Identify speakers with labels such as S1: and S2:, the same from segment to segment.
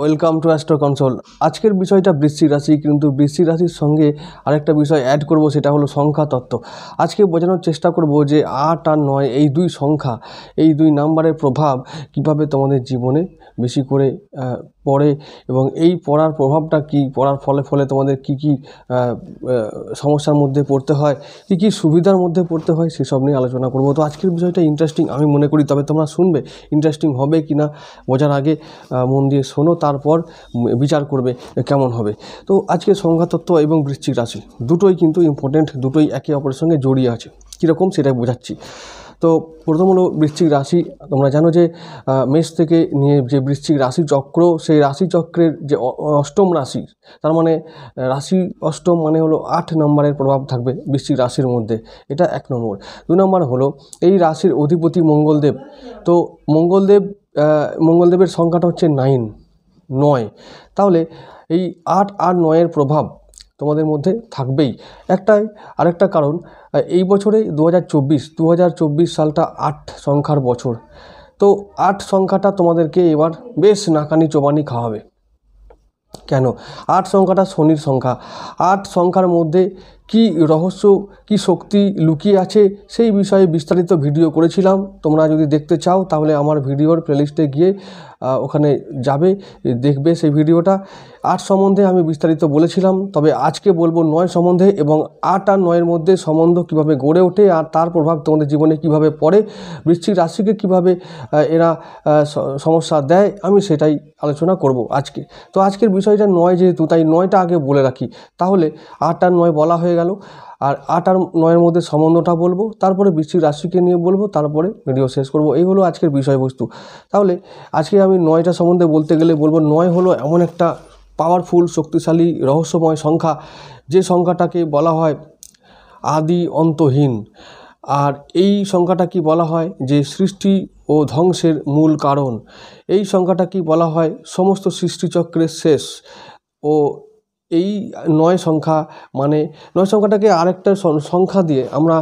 S1: Welcome to astro console. আজকের বিষয়টা বৃশ্চিক রাশি, কিন্তু বৃশ্চিক রাশির সঙ্গে আরেকটা বিষয় অ্যাড করব, সেটা হলো সংখ্যা তত্ত্ব। আজকে বোঝানোর চেষ্টা করব যে 8 আর 9 এই দুই সংখ্যা, এই দুই নাম্বারের প্রভাব কিভাবে তোমাদের জীবনে বেশি করে পড়ে, এবং এই পড়ার প্রভাবটা কি, পড়ার ফলে তোমাদের কি কি সমস্যার মধ্যে পড়তে হয়, কি কি সুবিধার মধ্যে পড়তে হয়, সেসব নিয়ে আলোচনা করব। তো আজকের বিষয়টা ইন্টারেস্টিং আমি মনে করি, তবে তোমরা শুনবে ইন্টারেস্টিং হবে কি না বোঝার আগে মন দিয়ে শোনো, তারপর বিচার করবে কেমন হবে। তো আজকে সংখ্যাতত্ত্ব এবং বৃশ্চিক রাশি দুটোই কিন্তু ইম্পর্টেন্ট, দুটোই একে অপরের সঙ্গে জড়িয়ে আছে। কীরকম সেটাই বোঝাচ্ছি। তো প্রথম হলো বৃশ্চিক রাশি। তোমরা জানো যে মেষ থেকে নিয়ে যে বৃশ্চিক রাশি চক্র, সেই রাশি চক্রের যে অষ্টম রাশি, তার মানে রাশি অষ্টম মানে হলো 8 নম্বরের প্রভাব থাকবে বৃশ্চিক রাশির মধ্যে। এটা 1 নম্বর। 2 নম্বর হলো এই রাশির অধিপতি মঙ্গলদেব। তো মঙ্গলদেবের সংখ্যাটা হচ্ছে 9। তাহলে এই 8 আর 9-এর প্রভাব তোমাদের মধ্যে থাকবেই। আরেকটা কারণ, এই বছরে 2024 সালটা 8 সংখ্যার বছর। তো 8 সংখ্যাটা তোমাদেরকে এবার বেশ নাকানি চোবানি খাওয়াবে। কেন? 8 সংখ্যাটা শনির সংখ্যা। 8 সংখ্যার মধ্যে কি রহস্য, কি শক্তি লুকিয়ে আছে, সেই বিষয়ে বিস্তারিত ভিডিও করেছিলাম। তোমরা যদি দেখতে চাও তাহলে আমার ভিডিওর প্লেলিস্টে গিয়ে ওখানে যাবে, দেখবে সেই ভিডিওটা। 8 সম্বন্ধে আমি বিস্তারিত বলেছিলাম, তবে আজকে বলবো 9 সম্বন্ধে, এবং 8 আর 9-এর মধ্যে সম্বন্ধ কীভাবে গড়ে ওঠে আর তার প্রভাব তোমাদের জীবনে কিভাবে পড়ে, বৃশ্চিক রাশিকে কীভাবে এরা সমস্যা দেয়, আমি সেটাই আলোচনা করব আজকে। তো আজকের বিষয়টা 9 যেহেতু, তাই 9টা আগে বলে রাখি। তাহলে 8 আর 9 বলা হয়ে গেল, আর 8 আর 9-এর মধ্যে সম্বন্ধটা বলবো, তারপরে বৃশ্চিক রাশিকে নিয়ে বলবো, তারপরে ভিডিও শেষ করব। এই হলো আজকের বিষয়বস্তু। তাহলে আজকে আমি 9টা সম্বন্ধে বলতে গেলে বলবো, 9 হলো এমন একটা পাওয়ারফুল, শক্তিশালী, রহস্যময় সংখ্যা, যে সংখ্যাটাকে বলা হয় আদি অন্তহীন। আর এই সংখ্যাটা কি বলা হয় যে সৃষ্টি ও ধ্বংসের মূল কারণ। এই সংখ্যাটা কি বলা হয় সমস্ত সৃষ্টিচক্রের শেষ। ও এই 9 সংখ্যা মানে 9 সংখ্যাটাকে আরেকটা সংখ্যা দিয়ে আমরা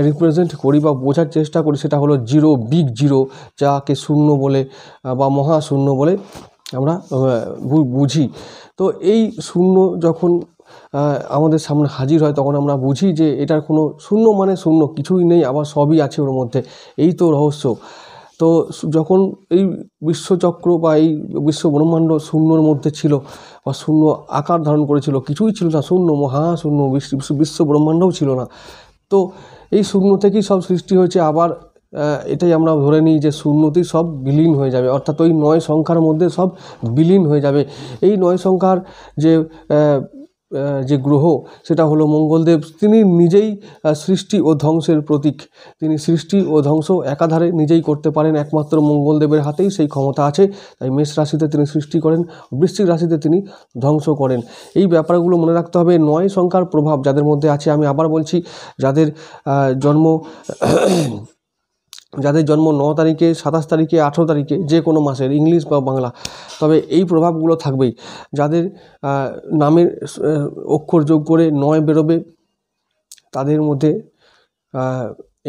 S1: রিপ্রেজেন্ট করি বা বোঝার চেষ্টা করি, সেটা হলো জিরো, বিগ জিরো, যাকে শূন্য বলে বা মহাশূন্য বলে আমরা বুঝি। তো এই শূন্য যখন আমাদের সামনে হাজির হয়, তখন আমরা বুঝি যে এটার কোনো শূন্য মানে শূন্য, কিছুই নেই, আবার সবই আছে ওর মধ্যে। এই তো রহস্য। তো যখন এই বিশ্বচক্র বা এই বিশ্ব ব্রহ্মাণ্ড শূন্যর মধ্যে ছিল বা শূন্য আকার ধারণ করেছিল, কিছুই ছিল না, শূন্য, মহাশূন্য, বিশ্ব ব্রহ্মাণ্ডও ছিল না। তো এই শূন্য থেকেই সব সৃষ্টি হয়েছে। আবার এটাই আমরা ধরে নিই যে শূন্যতেই সব বিলীন হয়ে যাবে, অর্থাৎ ওই 9 সংখ্যার মধ্যে সব বিলীন হয়ে যাবে। এই 9 সংখ্যার যে গ্রহ, সেটা হলো মঙ্গলদেব। তিনি নিজেই সৃষ্টি ও ধ্বংসের প্রতীক। তিনি সৃষ্টি ও ধ্বংস একাধারে নিজেই করতে পারেন, একমাত্র মঙ্গলদেবের হাতেই সেই ক্ষমতা আছে। তাই মেষ রাশিতে তিনি সৃষ্টি করেন, বৃশ্চিক রাশিতে তিনি ধ্বংস করেন। এই ব্যাপারগুলো মনে রাখতে হবে। 9 সংখ্যার প্রভাব যাদের মধ্যে আছে, আমি আবার বলছি, যাদের জন্ম 9 তারিখে, 27 তারিখে, 18 তারিখে, যে কোনো মাসের, ইংলিশ বা বাংলা, তবে এই প্রভাবগুলো থাকবেই। যাদের নামের অক্ষর যোগ করে 9 বেরোবে, তাদের মধ্যে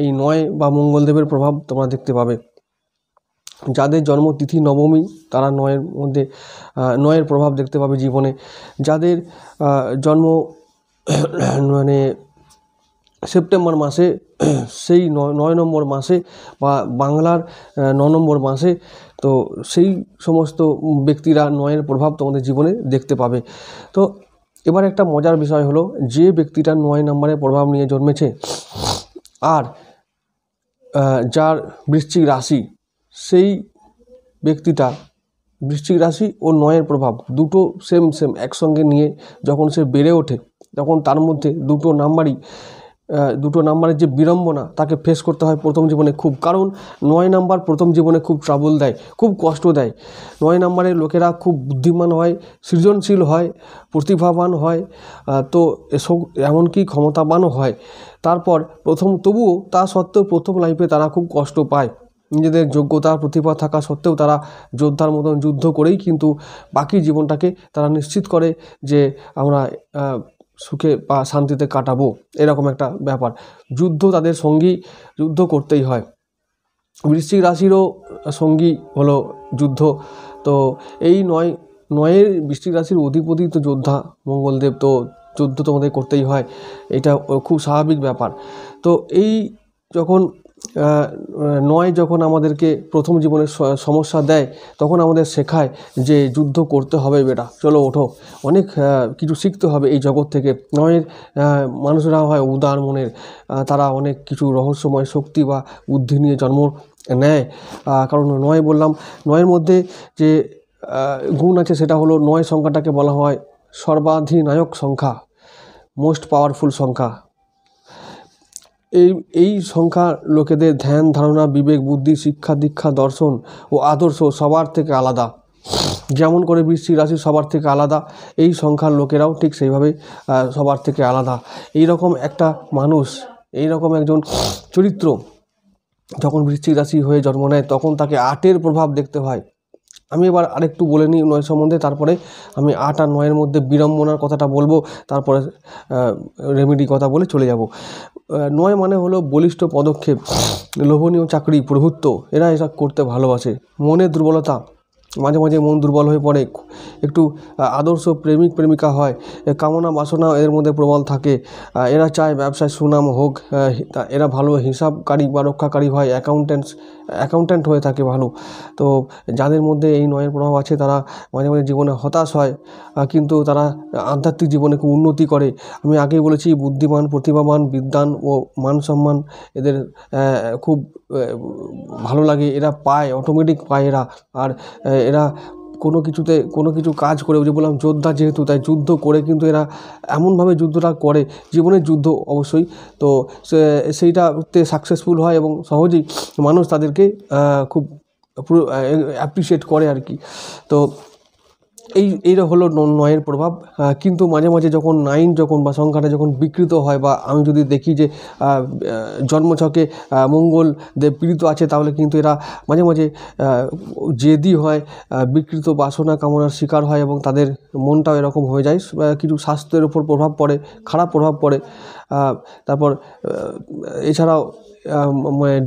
S1: এই 9 বা মঙ্গলদেবের প্রভাব তোমরা দেখতে পাবে। যাদের জন্মতিথি নবমী, তারা 9-এর মধ্যে 9-এর প্রভাব দেখতে পাবে জীবনে। যাদের জন্ম মানে সেপ্টেম্বর মাসে, সেই 9 নম্বর মাসে বা বাংলার 9 নম্বর মাসে, তো সেই সমস্ত ব্যক্তিরা 9-এর প্রভাব তোমাদের জীবনে দেখতে পাবে। তো এবার একটা মজার বিষয় হলো, যে ব্যক্তিটা 9 নম্বরের প্রভাব নিয়ে জন্মেছে আর যার বৃশ্চিক রাশি, সেই ব্যক্তিটা বৃশ্চিক রাশি ও 9-এর প্রভাব দুটো সেম একসঙ্গে নিয়ে যখন সে বেড়ে ওঠে, তখন তার মধ্যে দুটো নাম্বারই দুটো নাম্বারের যে বিড়ম্বনা তাকে ফেস করতে হয় প্রথম জীবনে খুব, কারণ 9 নাম্বার প্রথম জীবনে খুব ট্রাবল দেয়, খুব কষ্ট দেয়। 9 নাম্বারের লোকেরা খুব বুদ্ধিমান হয়, সৃজনশীল হয়, প্রতিভাবান হয়, তো এসব এমনকি ক্ষমতাবানও হয়। তারপর তবুও তা সত্ত্বেও প্রথম লাইফে তারা খুব কষ্ট পায়। নিজেদের যোগ্যতা প্রতিভা থাকা সত্ত্বেও তারা যোদ্ধার মতন যুদ্ধ করেই কিন্তু বাকি জীবনটাকে তারা নিশ্চিত করে যে আমরা সুখে বা শান্তিতে কাটাবো, এরকম একটা ব্যাপার। যুদ্ধ তাদের সঙ্গী, যুদ্ধ করতেই হয়। বৃশ্চিক রাশিরও সঙ্গী হলো যুদ্ধ। তো এই নয়ের বৃশ্চিক রাশির অধিপতি তো যোদ্ধা মঙ্গলদেব, তো যুদ্ধ তোমাদের করতেই হয়, এটা খুব স্বাভাবিক ব্যাপার। তো এই যখন 9 যখন আমাদেরকে প্রথম জীবনের সমস্যা দেয়, তখন আমাদের শেখায় যে যুদ্ধ করতে হবে বেটা, চলো ওঠো, অনেক কিছু শিখতে হবে এই জগৎ থেকে। 9 মানুষরা হয় উদার মনের, তারা অনেক কিছু রহস্যময় শক্তি বা বুদ্ধি নিয়ে জন্ম নেয়। কারণ 9 বললাম, 9-এর মধ্যে যে গুণ আছে সেটা হলো 9 সংখ্যাটাকে বলা হয় সর্বাধিনায়ক সংখ্যা, মোস্ট পাওয়ারফুল সংখ্যা। এই সংখ্যা লোকেদের ধ্যান ধারণা, বিবেক, বুদ্ধি, শিক্ষা দীক্ষা, দর্শন ও আদর্শ সবার থেকে আলাদা। যেমন করে বৃশ্চিক রাশি সবার থেকে আলাদা, এই সংখ্যার লোকেরাও ঠিক সেইভাবে সবার থেকে আলাদা। এই রকম একটা মানুষ, এই রকম একজন চরিত্র যখন বৃশ্চিক রাশি হয়ে জন্ম নেয়, তখন তাকে 8-এর প্রভাব দেখতে হয়। আমি এবার আরেকটু বলে নিই 9 সম্বন্ধে, তারপরে আমি 8 আর 9-এর মধ্যে বিড়ম্বনার কথাটা বলবো, তারপরে রেমেডি কথা বলে চলে যাব। 9 মানে হলো বলিষ্ঠ পদক্ষেপ, লোভনীয় চাকরি, প্রভুত্ব, এরা এসব করতে ভালোবাসে। মনের দুর্বলতা, মাঝে মাঝে মন দুর্বল হয়ে পড়ে, একটু আদর্শ প্রেমিক প্রেমিকা হয়, কামনা বাসনা এর মধ্যে প্রবল থাকে। এরা চায় ব্যবসায় সুনাম হোক, এরা ভালো হিসাবকারী বা রক্ষাকারী হয়, অ্যাকাউন্ট্যান্ট হয়ে থাকে ভালো। তো যাদের মধ্যে এই 9-এর প্রভাব আছে তারা মাঝে মাঝে জীবনে হতাশ হয়, কিন্তু তারা আধ্যাত্মিক জীবনে খুব উন্নতি করে। আমি আগেই বলেছি বুদ্ধিমান, প্রতিভাবান, বিদ্বান ও মান সম্মান এদের খুব ভালো লাগে, এরা পায়, অটোমেটিক পায় এরা। আর এরা কোনো কিছু কাজ করে, যে বললাম যোদ্ধা যেহেতু, তাই যুদ্ধ করে কিন্তু এরা এমনভাবে যুদ্ধটা করে, জীবনের যুদ্ধ অবশ্যই, তো সেইটাতে সাকসেসফুল হয় এবং সহজেই মানুষ তাদেরকে খুব অ্যাপ্রিসিয়েট করে আর কি। তো এইটা হলো 9-এর প্রভাব। কিন্তু মাঝে মাঝে যখন 9 বা সংখ্যাটা যখন বিকৃত হয়, বা আমি যদি দেখি যে জন্মছকে মঙ্গল দেব পীড়িত আছে, তাহলে কিন্তু এরা মাঝে মাঝে জেদি হয়, বিকৃত বাসনা কামনার শিকার হয় এবং তাদের মনটাও এরকম হয়ে যায়। কিছু স্বাস্থ্যের উপর প্রভাব পড়ে, খারাপ প্রভাব পড়ে। তারপর এছাড়াও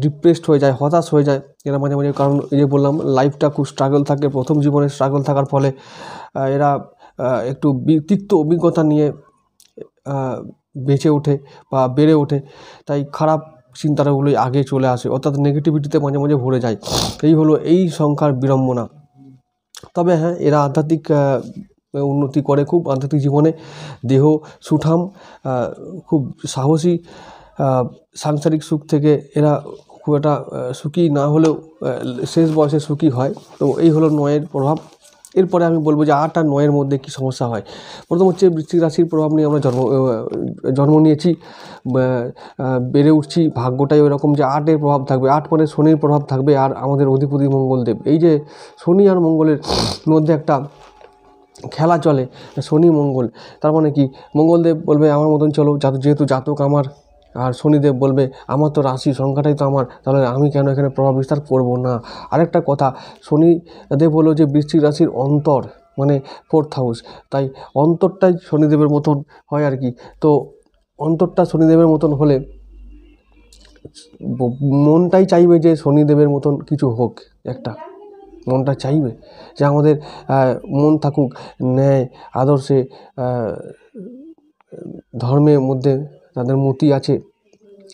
S1: ডিপ্রেসড হয়ে যায়, হতাশ হয়ে যায় এরা মাঝে মাঝে, কারণ এই যে বললাম লাইফটা খুব স্ট্রাগল থাকে, প্রথম জীবনে স্ট্রাগল থাকার ফলে এরা একটু তিক্ত অভিজ্ঞতা নিয়ে বেঁচে ওঠে বা বেড়ে ওঠে, তাই খারাপ চিন্তাগুলোই আগে চলে আসে, অর্থাৎ নেগেটিভিটিতে মাঝে মাঝে ভরে যায়। এই হলো এই সংখ্যার বিড়ম্বনা। তবে হ্যাঁ, এরা আধ্যাত্মিক উন্নতি করে খুব, আধ্যাত্মিক জীবনে দেহ সুঠাম, খুব সাহসী, সাংসারিক সুখ থেকে এরা খুব একটা সুখী না হলেও শেষ বয়সে সুখী হয়। তো এই হলো 9-এর প্রভাব। এরপরে আমি বলবো যে 8 আর 9-এর মধ্যে কী সমস্যা হয়। প্রথম হচ্ছে বৃশ্চিক রাশির প্রভাব নিয়ে আমরা জন্ম নিয়েছি, বেড়ে উঠছি, ভাগ্যটাই ওইরকম যে 8-এর প্রভাব থাকবে। 8 মানে শনির প্রভাব থাকবে, আর আমাদের অধিপতি মঙ্গলদেব। এই যে শনি আর মঙ্গলের মধ্যে একটা খেলা চলে, শনি মঙ্গল, তার মানে কি মঙ্গলদেব বলবে আমার মতন চলো, যেহেতু জাতক আমার, আর শনিদেব বলবে আমার তো রাশি সংখ্যাটাই তো আমার, তাহলে আমি কেন এখানে প্রভাব বিস্তার করব না। আরেকটা কথা, শনিদেব হলো যে বৃশ্চিক রাশির অন্তর, মানে 4th হাউস, তাই অন্তরটাই শনিদেবের মতন হয় আর কি। তো অন্তরটা শনিদেবের মতন হলে মনটাই চাইবে যে শনিদেবের মতন কিছু হোক, একটা মনটা চাইবে যে আমাদের মন থাকুক ন্যায় আদর্শে, ধর্মের মধ্যে তাদের মতি আছে,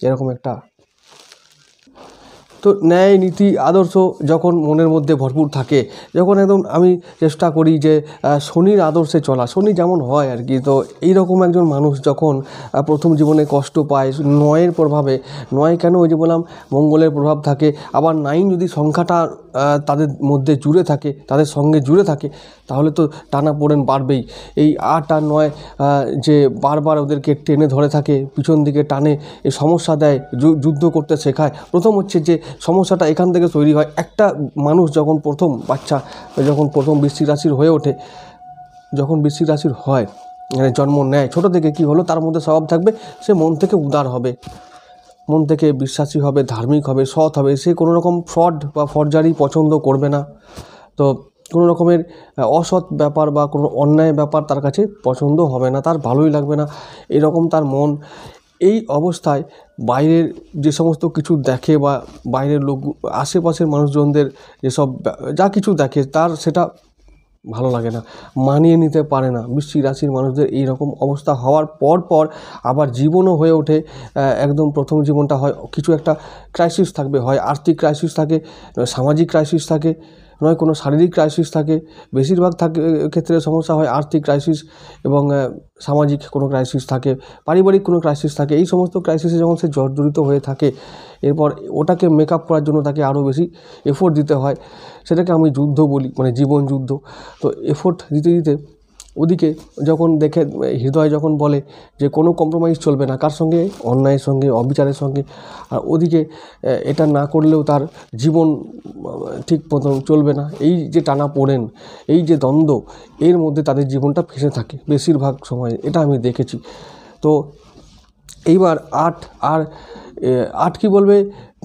S1: এরকম একটা। তো ন্যায় নীতি আদর্শ যখন মনের মধ্যে ভরপুর থাকে, যখন একদম আমি চেষ্টা করি যে শনির আদর্শে চলা, শনি যেমন হয় আর কি। তো এইরকম একজন মানুষ যখন প্রথম জীবনে কষ্ট পায় 9-এর প্রভাবে, 9 কেন, ওই যে বললাম মঙ্গলের প্রভাব থাকে, আবার 9 যদি সংখ্যাটা তাদের মধ্যে জুড়ে থাকে, তাদের সঙ্গে জুড়ে থাকে, তাহলে তো টানাপোড়েন বাড়বেই। এই 8 আর 9 যে বারবার ওদেরকে টেনে ধরে থাকে, পিছন দিকে টানে, এই সমস্যা দেয়, যুদ্ধ করতে শেখায়। প্রথম হচ্ছে যে সমস্যাটা এখান থেকে তৈরি হয়, একটা মানুষ যখন প্রথম বাচ্চা, যখন প্রথম বৃশ্চিক রাশির হয়ে ওঠে, যখন বৃশ্চিক রাশির হয়, মানে জন্ম নেয়, ছোটো থেকে কী হলো, তার মধ্যে স্বভাব থাকবে, সে মন থেকে উদার হবে, মন থেকে বিশ্বাসী হবে, ধার্মিক হবে, সৎ হবে। সে কোনো রকম ফ্রড বা ফর্জারি পছন্দ করবে না। তো কোনো রকমের অসৎ ব্যাপার বা কোনো অন্যায় ব্যাপার তার কাছে পছন্দ হবে না, তার ভালোই লাগবে না, এরকম তার মন। এই অবস্থায় বাইরের যে সমস্ত কিছু দেখে বা বাইরের লোক, আশেপাশের মানুষজনদের যেসব যা কিছু দেখে, তার সেটা ভালো লাগে না, মানিয়ে নিতে পারে না। বৃশ্চিক রাশির মানুষদের এই রকম অবস্থা হওয়ার পর আবার জীবনও হয়ে ওঠে, একদম প্রথম জীবনটা হয় কিছু একটা ক্রাইসিস থাকবে, হয় আর্থিক ক্রাইসিস থাকে, সামাজিক ক্রাইসিস থাকে, নয় কোনো শারীরিক ক্রাইসিস থাকে। বেশিরভাগ ক্ষেত্রে সমস্যা হয় আর্থিক ক্রাইসিস এবং সামাজিক কোনো ক্রাইসিস থাকে, পারিবারিক কোনো ক্রাইসিস থাকে। এই সমস্ত ক্রাইসিসে যখন সে জর্জরিত হয়ে থাকে, এরপর ওটাকে মেকআপ করার জন্য তাকে আরও বেশি এফোর্ট দিতে হয়। সেটাকে আমি যুদ্ধ বলি, মানে জীবন যুদ্ধ। তো এফোর্ট দিতে দিতে ওদিকে যখন দেখে, হৃদয় যখন বলে যে কোনো কম্প্রোমাইজ চলবে না, কার সঙ্গে, অন্যায়ের সঙ্গে, অবিচারের সঙ্গে, আর ওদিকে এটা না করলেও তার জীবন ঠিক মতো চলবে না। এই যে টানাপোড়েন, এই যে দ্বন্দ্ব, এর মধ্যে তাদের জীবনটা ফেঁসে থাকে বেশিরভাগ সময়, এটা আমি দেখেছি। তো এইবার 8 কি বলবে,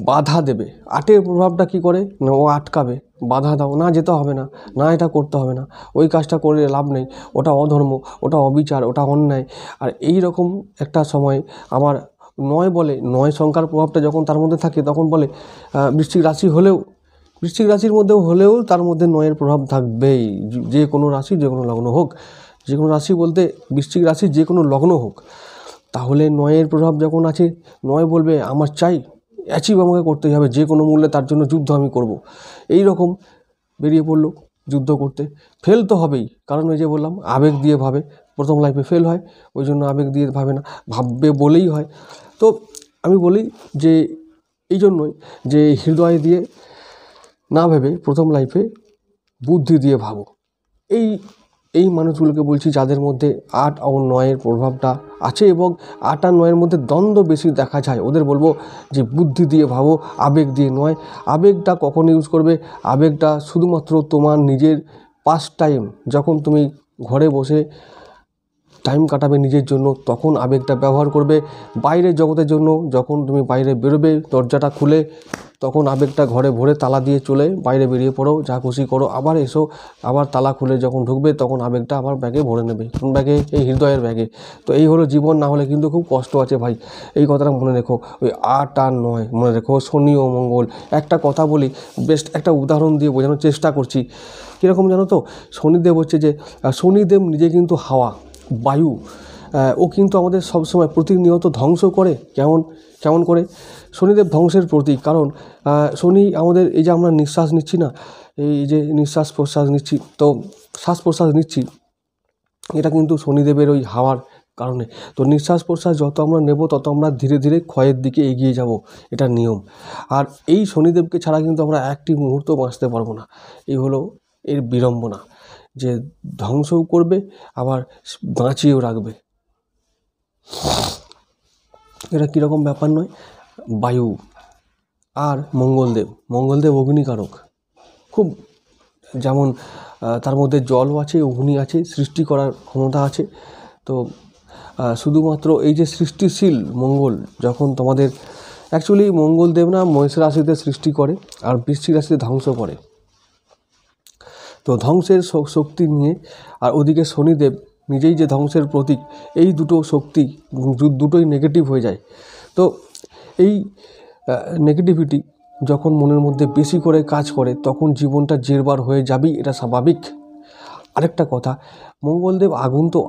S1: বাধা দেবে। 8-এর প্রভাবটা কি করে না, ও আটকাবে, বাধা দাও, না যেতে হবে না, না এটা করতে হবে না, ওই কাজটা করে লাভ নেই, ওটা অধর্ম, ওটা অবিচার, ওটা অন্যায়। আর এই রকম একটা সময় আবার 9 বলে, 9 সংখ্যার প্রভাবটা যখন তার মধ্যে থাকে, তখন বলে বৃশ্চিক রাশি হলেও, বৃশ্চিক রাশির মধ্যেও হলেও তার মধ্যে 9-এর প্রভাব থাকবেই। যে কোনো রাশি, যে কোনো লগ্ন হোক, যে কোনো রাশি বলতে বৃশ্চিক রাশি যে কোনো লগ্ন হোক, তাহলে 9-এর প্রভাব যখন আছে, 9 বলবে আমার চাই, অ্যাচিভ আমাকে করতেই হবে, যে কোনো মূল্যে তার জন্য যুদ্ধ আমি করব। এই রকম বেরিয়ে পড়লো যুদ্ধ করতে। ফেল তো হবেই, কারণ ওই যে বললাম আবেগ দিয়ে ভাবে, প্রথম লাইফে ফেল হয়, ওই জন্য আবেগ দিয়ে ভাবে না, ভাববে বলেই হয়। তো আমি বলি যে এই জন্যই যে হৃদয় দিয়ে না ভেবে প্রথম লাইফে বুদ্ধি দিয়ে ভাবো। এই মানুষগুলোকে বলছি যাদের মধ্যে 8 ও 9-এর প্রভাবটা আছে এবং 8 আর 9-এর মধ্যে দ্বন্দ্ব বেশি দেখা যায়, ওদের বলবো যে বুদ্ধি দিয়ে ভাবো, আবেগ দিয়ে নয়। আবেগটা কখন ইউজ করবে? আবেগটা শুধুমাত্র তোমার নিজের পাস টাইম, যখন তুমি ঘরে বসে টাইম কাটাবে নিজের জন্য, তখন আবেগটা ব্যবহার করবে। বাইরের জগতের জন্য যখন তুমি বাইরে বেরোবে, দরজাটা খুলে, তখন আবেগটা ঘরে ভরে তালা দিয়ে চলে বাইরে বেরিয়ে পড়ো, যা খুশি করো, আবার এসো, আবার তালা খুলে যখন ঢুকবে, তখন আবেগটা আবার ব্যাগে ভরে নেবে। কোন ব্যাগে? এই হৃদয়ের ব্যাগে। তো এই হলো জীবন, না হলে কিন্তু খুব কষ্ট আছে ভাই, এই কথাটা মনে রেখো। ওই 8 আর 9 মনে রেখো, শনি ও মঙ্গল। একটা কথা বলি, বেস্ট একটা উদাহরণ দিয়ে বোঝানোর চেষ্টা করছি। কীরকম জানো তো? শনিদেব হচ্ছে যে, শনিদেব নিজে কিন্তু হাওয়া, বায়ু, ও কিন্তু আমাদের সবসময় প্রতিনিয়ত ধ্বংস করে। কেমন করে? শনিদেব ধ্বংসের প্রতীক, কারণ শনি আমাদের, এই যে আমরা নিঃশ্বাস নিচ্ছি না, এই যে নিঃশ্বাস প্রশ্বাস নিচ্ছি, তো শ্বাস প্রশ্বাস নিচ্ছি, এটা কিন্তু শনিদেবের ওই হাওয়ার কারণে। তো নিঃশ্বাস প্রশ্বাস যত আমরা নেব, তত আমরা ধীরে ধীরে ক্ষয়ের দিকে এগিয়ে যাব, এটা নিয়ম। আর এই শনিদেবকে ছাড়া কিন্তু আমরা একটি মুহূর্ত বাঁচতে পারবো না। এই হলো এর বিড়ম্বনা, যে ধ্বংসও করবে আবার বাঁচিয়েও রাখবে। এটা কীরকম ব্যাপার নয়? বায়ু আর মঙ্গলদেব অগ্নিকারক, খুব, যেমন তার মধ্যে জলও আছে, অগ্নি আছে, সৃষ্টি করার ক্ষমতা আছে। তো শুধুমাত্র এই যে সৃষ্টিশীল মঙ্গল, যখন তোমাদের অ্যাকচুয়ালি মঙ্গলদেব না মেষ রাশিতে সৃষ্টি করে আর বৃশ্চিক রাশিতে ধ্বংস করে। তো ধ্বংসের শক্তি নিয়ে, আর ওদিকে শনিদেব নিজেই যে ধ্বংসের প্রতীক, এই দুটো শক্তি দুটোই নেগেটিভ হয়ে যায়। তো এই নেগেটিভিটি যখন মনের মধ্যে বেশি করে কাজ করে, তখন জীবনটা জেরবার হয়ে যাবেই, এটা স্বাভাবিক। আরেকটা কথা, মঙ্গলদেব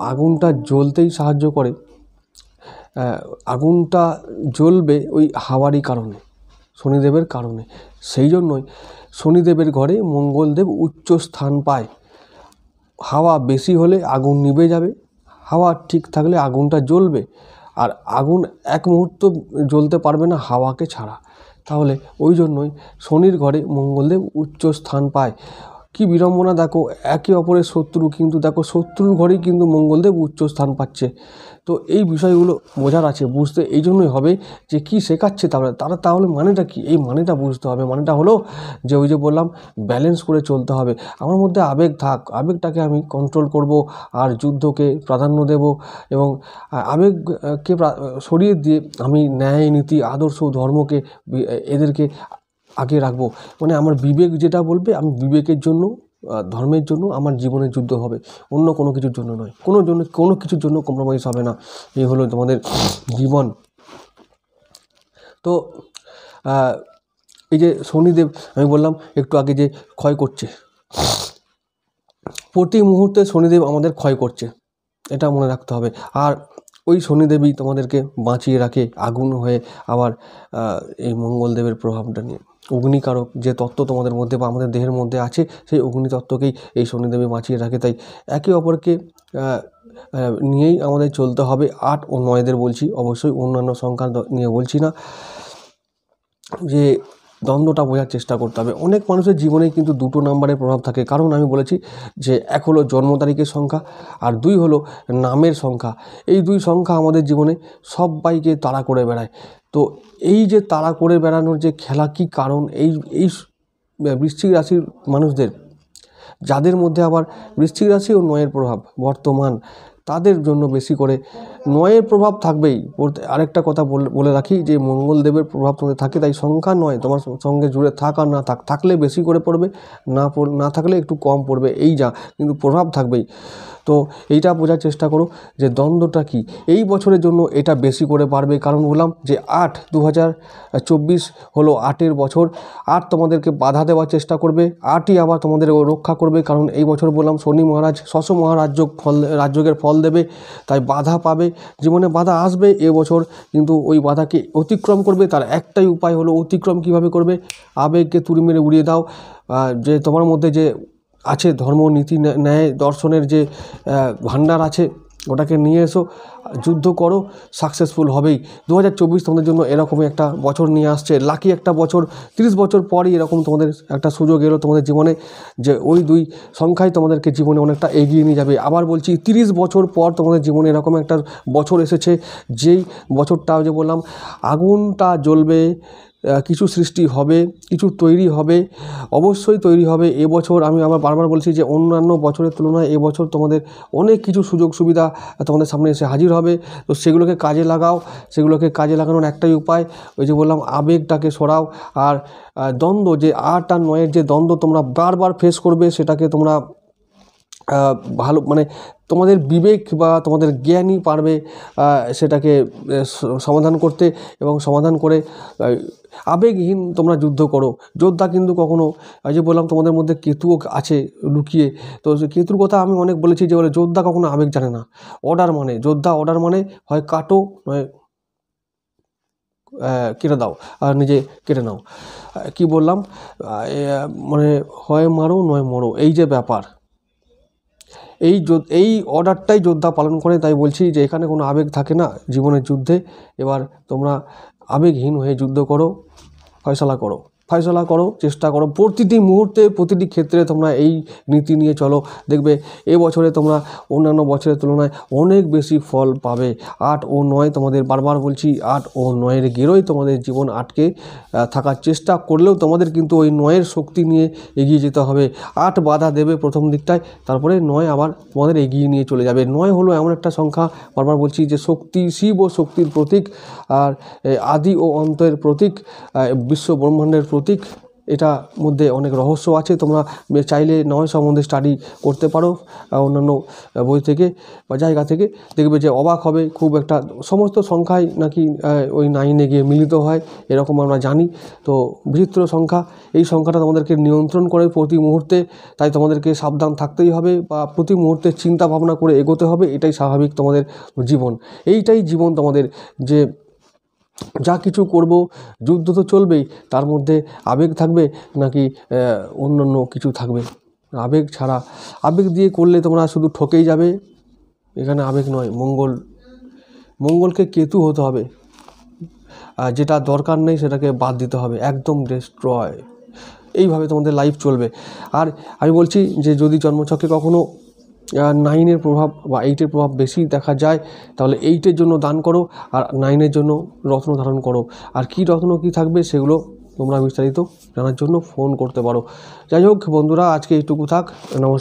S1: আগুনটা জ্বলতেই সাহায্য করে। আগুনটা জ্বলবে ওই হাওয়ারই কারণে, শনিদেবের কারণে। সেই জন্যই শনিদেবের ঘরে মঙ্গলদেব উচ্চ স্থান পায়। হাওয়া বেশি হলে আগুন নিভে যাবে, হাওয়া ঠিক থাকলে আগুনটা জ্বলবে। আর আগুন এক মুহূর্ত জ্বলতে পারবে না হাওয়াকে ছাড়া। তাহলে ওই জন্যই শনির ঘরে মঙ্গলদেব উচ্চ স্থান পায়। কি বিড়ম্বনা দেখো, একে অপরের শত্রু, কিন্তু দেখো শত্রুর ঘরেই কিন্তু মঙ্গলদেব উচ্চ স্থান পাচ্ছে। তো এই বিষয়গুলো বোঝার আছে, বুঝতে এই জন্যই হবে যে কি শেখাচ্ছে তাহলে মানেটা কি, এই মানেটা বুঝতে হবে। মানেটা হলো যে ওই যে বললাম ব্যালেন্স করে চলতে হবে। আমার মধ্যে আবেগ থাক, আবেগটাকে আমি কন্ট্রোল করব, আর যুদ্ধকে প্রাধান্য দেব, এবং আবেগকে সরিয়ে দিয়ে আমি ন্যায়, নীতি, আদর্শ, ধর্মকে এদেরকে আগে রাখবো। মানে আমার বিবেক যেটা বলবে, আমি বিবেকের জন্য, ধর্মের জন্য আমার জীবনে যুদ্ধ হবে, অন্য কোনো কিছুর জন্য নয়। কোনো কিছুর জন্য কম্প্রোমাইজ হবে না। এই হলো তোমাদের জীবন। তো এই যে শনিদেব, আমি বললাম একটু আগে যে ক্ষয় করছে, প্রতি মুহূর্তে শনিদেব আমাদের ক্ষয় করছে, এটা মনে রাখতে হবে। আর ওই শনিদেবই তোমাদেরকে বাঁচিয়ে রাখে আগুন হয়ে, আবার এই মঙ্গলদেবের প্রভাবটা নিয়ে। অগ্নিকারক যে তত্ত্ব তোমাদের মধ্যে বা আমাদের দেহের মধ্যে আছে, সেই অগ্নিতত্ত্বকেই এই শনিদেবী বাঁচিয়ে রাখে। তাই একে অপরকে নিয়েই আমাদের চলতে হবে। 8 ও 9দের বলছি, অবশ্যই অন্যান্য সংখ্যা নিয়ে বলছি না। যে দ্বন্দ্বটা বোঝার চেষ্টা করতে হবে। অনেক মানুষের জীবনে কিন্তু 2টো নাম্বারের প্রভাব থাকে, কারণ আমি বলেছি যে 1 হলো জন্ম তারিখের সংখ্যা, আর 2 হলো নামের সংখ্যা। এই 2 সংখ্যা আমাদের জীবনে সবাইকে তাড়া করে বেড়ায়। তো এই যে তাড়া করে বেড়ানোর যে খেলা, কি কারণ, এই বৃশ্চিক রাশির মানুষদের, যাদের মধ্যে আবার বৃশ্চিক রাশি ও 9-এর প্রভাব বর্তমান, তাদের জন্য বেশি করে 9-এর প্রভাব থাকবেই। আরেকটা কথা বলে রাখি যে মঙ্গলদেবের প্রভাব তোমাদের থাকে, তাই সংখ্যা 9 তোমার সঙ্গে জুড়ে থাক আর না থাক, থাকলে বেশি করে পড়বে, না থাকলে একটু কম পড়বে, এই যা, কিন্তু প্রভাব থাকবেই। তো এইটা বোঝার চেষ্টা করো যে দ্বন্দ্বটা কি এই বছরের জন্য, এটা বেশি করে পারবে। কারণ বললাম যে 2024 হলো 8-এর বছর। 8 তোমাদেরকে বাধা দেওয়ার চেষ্টা করবে, 8ই আবার তোমাদের রক্ষা করবে। কারণ এই বছর বললাম শনি মহারাজ রাজযোগের ফল দেবে, তাই বাধা পাবে, জীবনে বাধা আসবে এবছর, কিন্তু ওই বাধাকে অতিক্রম করবে। তার একটাই উপায় হলো, অতিক্রম কিভাবে করবে, আবেগকে তুড়ি মেরে উড়িয়ে দাও। যে তোমার মধ্যে যে আছে ধর্ম, নীতি, ন্যায়, দর্শনের যে ভাণ্ডার আছে, ওটাকে নিয়ে এসো, যুদ্ধ করো, সাকসেসফুল হবেই। 2024 তোমাদের জন্য এরকমই একটা বছর নিয়ে আসছে, লাকি একটা বছর। 30 বছর পরই এরকম তোমাদের একটা সুযোগ এলো তোমাদের জীবনে, যে ওই 2 সংখ্যাই তোমাদেরকে জীবনে অনেকটা এগিয়ে নিয়ে যাবে। আবার বলছি, 30 বছর পর তোমাদের জীবনে এরকম একটা বছর এসেছে, যেই বছরটা যে বললাম আগুনটা জ্বলবে, কিছু সৃষ্টি হবে, কিছু তৈরি হবে, অবশ্যই তৈরি হবে এবছর। আমি আবার বারবার বলছি যে অন্যান্য বছরের তুলনায় এবছর তোমাদের অনেক কিছু সুযোগ সুবিধা তোমাদের সামনে এসে হাজির হবে। তো সেগুলোকে কাজে লাগাও। সেগুলোকে কাজে লাগানোর একটাই উপায়, ওই যে বললাম আবেগটাকে সরাও। আর দ্বন্দ্ব, যে 8 আর 9-এর যে দ্বন্দ্ব তোমরা বারবার ফেস করবে, সেটাকে তোমরা ভালো, মানে তোমাদের বিবেক বা তোমাদের জ্ঞানই পারবে সেটাকে সমাধান করতে, এবং সমাধান করে আবেগহীন তোমরা যুদ্ধ করো। যোদ্ধা কিন্তু কখনো, যে বললাম তোমাদের মধ্যে কেতুও আছে লুকিয়ে, তো সেই কেতুর কথা আমি অনেক বলেছি, যে বলে যোদ্ধা কখনো আবেগ জানে না। অর্ডার মানে হয় কাটো, নয় কেটে দাও, আর নিজে কেটে নাও। কি বললাম, মানে হয় মারো নয় মরো, এই যে ব্যাপার, এই অর্ডারটাই যোদ্ধা পালন করে। তাই বলছি যে এখানে কোনো আবেগ থাকে না জীবনের যুদ্ধে। এবার তোমরা আবেগহীন হয়ে যুদ্ধ করো, ফয়সালা করো, চেষ্টা করো, প্রতিটি মুহূর্তে, প্রতিটি ক্ষেত্রে তোমরা এই নীতি নিয়ে চলো। দেখবে এবছরে তোমরা অন্যান্য বছরের তুলনায় অনেক বেশি ফল পাবে। 8 ও 9 তোমাদের, বারবার বলছি, 8 ও 9-এর গেরোয় তোমাদের জীবন আটকে থাকার চেষ্টা করলেও তোমাদের কিন্তু ওই 9-এর শক্তি নিয়ে এগিয়ে যেতে হবে। 8 বাধা দেবে প্রথম দিকটায়, তারপরে 9 আবার তোমাদের এগিয়ে নিয়ে চলে যাবে। 9 হলো এমন একটা সংখ্যা, বারবার বলছি, যে শক্তি, শিব ও শক্তির প্রতীক, আর আদি ও অন্তের প্রতীক, বিশ্ব ব্রহ্মাণ্ডের প্রতীক। এটা মধ্যে অনেক রহস্য আছে। তোমরা চাইলে 9 সম্বন্ধে স্টাডি করতে পারো অন্যান্য বই থেকে বা জায়গা থেকে, দেখবে যে অবাক হবে। খুব একটা সমস্ত সংখ্যাই নাকি ওই 9-এ গিয়ে মিলিত হয়, এরকম আমরা জানি। তো বিচিত্র সংখ্যা, এই সংখ্যাটা তোমাদেরকে নিয়ন্ত্রণ করে প্রতি মুহূর্তে, তাই তোমাদেরকে সাবধান থাকতেই হবে, বা প্রতি মুহূর্তে চিন্তা ভাবনা করে এগোতে হবে। এটাই স্বাভাবিক তোমাদের জীবন, এইটাই জীবন তোমাদের। যে যা কিছু করব, যুদ্ধ তো চলবেই, তার মধ্যে আবেগ থাকবে নাকি অন্যান্য কিছু থাকবে। আবেগ দিয়ে করলে তোমরা শুধু ঠকেই যাবে। এখানে আবেগ নয়, মঙ্গলকে কেতু হতে হবে। যেটা দরকার নেই সেটাকে বাদ দিতে হবে, একদম ডিস্ট্রয়। এইভাবে তোমাদের লাইফ চলবে। আর আমি বলছি যে যদি জন্মছকে কখনো 9-এর প্রভাব বা 8-এর প্রভাব বেশি দেখা যায়, তাহলে 8-এর জন্য দান করো আর 9-এর জন্য রত্ন ধারণ করো। আর কী রত্ন কী থাকবে সেগুলো তোমরা বিস্তারিত জানার জন্য ফোন করতে পারো। যাই হোক বন্ধুরা, আজকে এইটুকু থাক। নমস্কার।